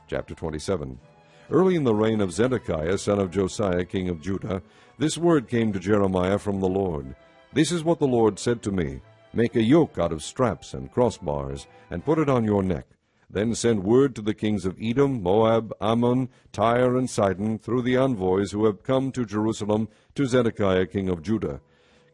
Chapter 27. Early in the reign of Zedekiah, son of Josiah, king of Judah, this word came to Jeremiah from the Lord. This is what the Lord said to me. Make a yoke out of straps and crossbars, and put it on your neck. Then send word to the kings of Edom, Moab, Ammon, Tyre, and Sidon, through the envoys who have come to Jerusalem to Zedekiah king of Judah.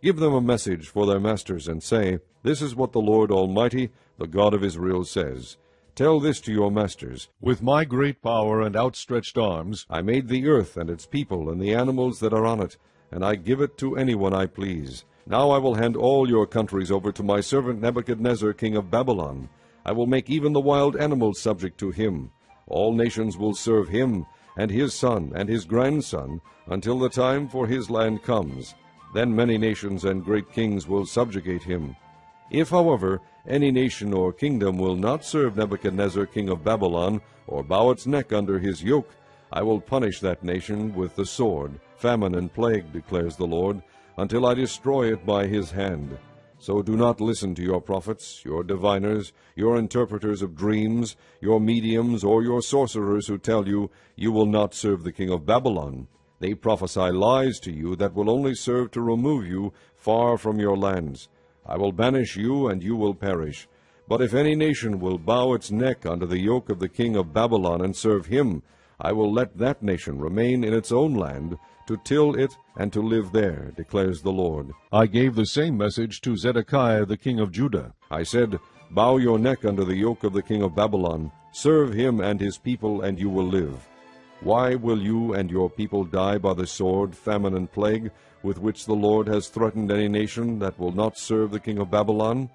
Give them a message for their masters, and say, This is what the Lord Almighty, the God of Israel, says. Tell this to your masters. With my great power and outstretched arms I made the earth and its people and the animals that are on it, and I give it to anyone I please. Now I will hand all your countries over to my servant Nebuchadnezzar, king of Babylon. I will make even the wild animals subject to him. All nations will serve him, and his son, and his grandson, until the time for his land comes. Then many nations and great kings will subjugate him. If, however, any nation or kingdom will not serve Nebuchadnezzar, king of Babylon, or bow its neck under his yoke, I will punish that nation with the sword, famine, and plague, declares the Lord, until I destroy it by his hand. So do not listen to your prophets, your diviners, your interpreters of dreams, your mediums, or your sorcerers who tell you, you will not serve the king of Babylon. They prophesy lies to you that will only serve to remove you far from your lands. I will banish you, and you will perish. But if any nation will bow its neck under the yoke of the king of Babylon and serve him, I will let that nation remain in its own land, to till it and to live there, declares the Lord. I gave the same message to Zedekiah the king of Judah. I said, Bow your neck under the yoke of the king of Babylon. Serve him and his people, and you will live. Why will you and your people die by the sword, famine, and plague, with which the Lord has threatened any nation that will not serve the king of Babylon?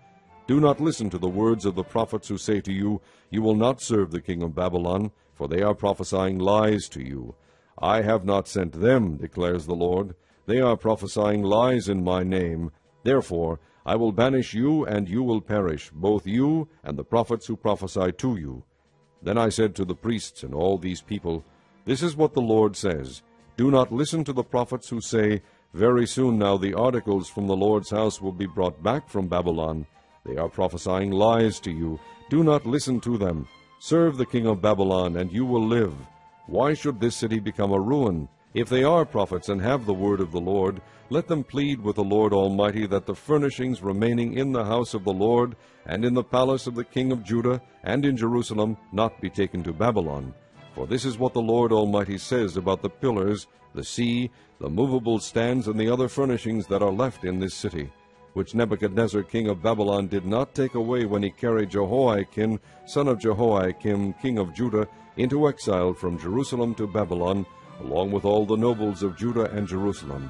Do not listen to the words of the prophets who say to you, You will not serve the king of Babylon, for they are prophesying lies to you. I have not sent them, declares the Lord. They are prophesying lies in my name. Therefore I will banish you, and you will perish, both you and the prophets who prophesy to you. Then I said to the priests and all these people, This is what the Lord says. Do not listen to the prophets who say, Very soon now the articles from the Lord's house will be brought back from Babylon. They are prophesying lies to you. Do not listen to them. Serve the king of Babylon, and you will live. Why should this city become a ruin? If they are prophets and have the word of the Lord, let them plead with the Lord Almighty that the furnishings remaining in the house of the Lord, and in the palace of the king of Judah, and in Jerusalem, not be taken to Babylon. For this is what the Lord Almighty says about the pillars, the sea, the movable stands, and the other furnishings that are left in this city, which Nebuchadnezzar king of Babylon did not take away when he carried Jehoiakim, son of Jehoiakim, king of Judah, into exile from Jerusalem to Babylon, along with all the nobles of Judah and Jerusalem.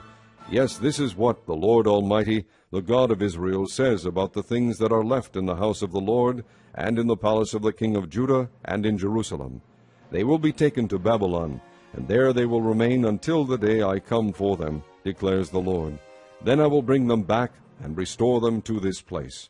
Yes, this is what the Lord Almighty, the God of Israel, says about the things that are left in the house of the Lord, and in the palace of the king of Judah, and in Jerusalem. They will be taken to Babylon, and there they will remain until the day I come for them, declares the Lord. Then I will bring them back and restore them to this place.